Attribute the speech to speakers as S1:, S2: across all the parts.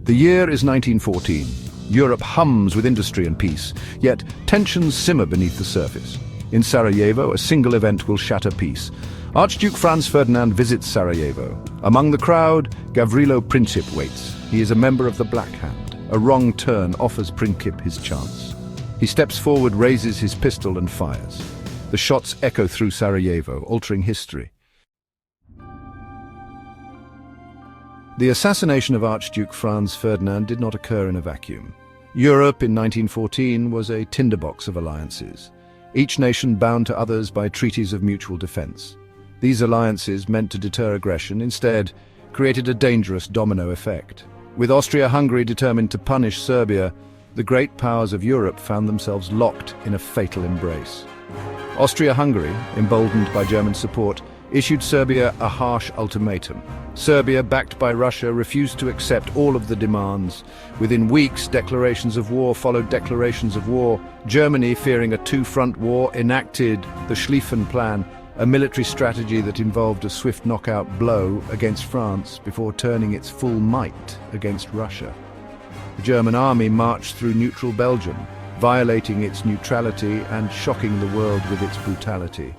S1: The year is 1914. Europe hums with industry and peace, yet tensions simmer beneath the surface. In Sarajevo, a single event will shatter peace. Archduke Franz Ferdinand visits Sarajevo. Among the crowd, Gavrilo Princip waits. He is a member of the Black Hand. A wrong turn offers Princip his chance. He steps forward, raises his pistol and fires. The shots echo through Sarajevo, altering history. The assassination of Archduke Franz Ferdinand did not occur in a vacuum. Europe in 1914 was a tinderbox of alliances, each nation bound to others by treaties of mutual defense. These alliances, meant to deter aggression, instead created a dangerous domino effect. With Austria-Hungary determined to punish Serbia, the great powers of Europe found themselves locked in a fatal embrace. Austria-Hungary, emboldened by German support, issued Serbia a harsh ultimatum. Serbia, backed by Russia, refused to accept all of the demands. Within weeks, declarations of war followed declarations of war. Germany, fearing a two-front war, enacted the Schlieffen Plan, a military strategy that involved a swift knockout blow against France before turning its full might against Russia. The German army marched through neutral Belgium, violating its neutrality and shocking the world with its brutality.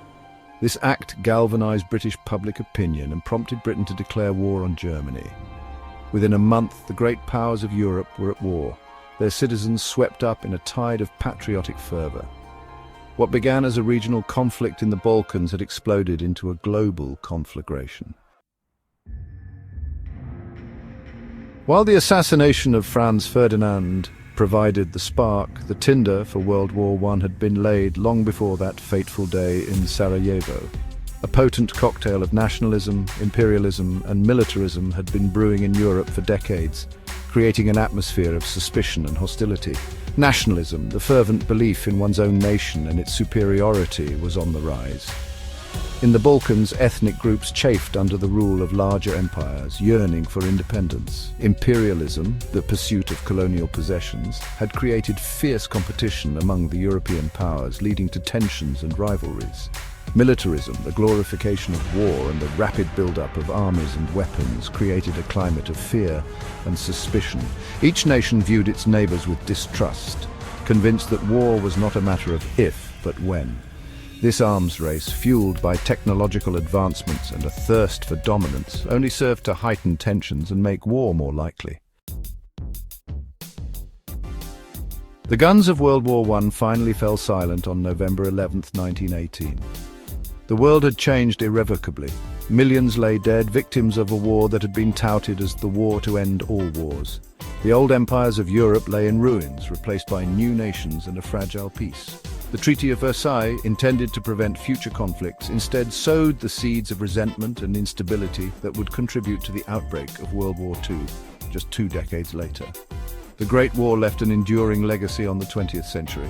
S1: This act galvanized British public opinion and prompted Britain to declare war on Germany. Within a month, the great powers of Europe were at war, their citizens swept up in a tide of patriotic fervor. What began as a regional conflict in the Balkans had exploded into a global conflagration. While the assassination of Franz Ferdinand provided the spark, the tinder for World War I had been laid long before that fateful day in Sarajevo. A potent cocktail of nationalism, imperialism, and militarism had been brewing in Europe for decades, creating an atmosphere of suspicion and hostility. Nationalism, the fervent belief in one's own nation and its superiority, was on the rise. In the Balkans, ethnic groups chafed under the rule of larger empires, yearning for independence. Imperialism, the pursuit of colonial possessions, had created fierce competition among the European powers, leading to tensions and rivalries. Militarism, the glorification of war and the rapid build-up of armies and weapons, created a climate of fear and suspicion. Each nation viewed its neighbors with distrust, convinced that war was not a matter of if, but when. This arms race, fueled by technological advancements and a thirst for dominance, only served to heighten tensions and make war more likely. The guns of World War I finally fell silent on November 11, 1918. The world had changed irrevocably. Millions lay dead, victims of a war that had been touted as the war to end all wars. The old empires of Europe lay in ruins, replaced by new nations and a fragile peace. The Treaty of Versailles, intended to prevent future conflicts, instead sowed the seeds of resentment and instability that would contribute to the outbreak of World War II, just 2 decades later. The Great War left an enduring legacy on the 20th century.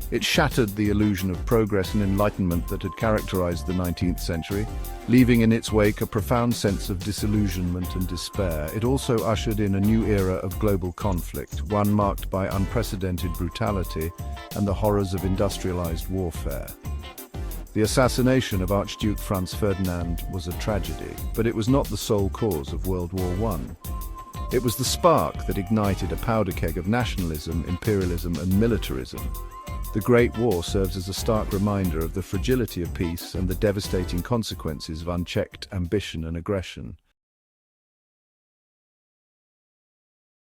S1: It shattered the illusion of progress and enlightenment that had characterized the 19th century, leaving in its wake a profound sense of disillusionment and despair. It also ushered in a new era of global conflict, one marked by unprecedented brutality and the horrors of industrialized warfare. The assassination of Archduke Franz Ferdinand was a tragedy, but it was not the sole cause of World War I. It was the spark that ignited a powder keg of nationalism, imperialism, and militarism. The Great War serves as a stark reminder of the fragility of peace and the devastating consequences of unchecked ambition and aggression.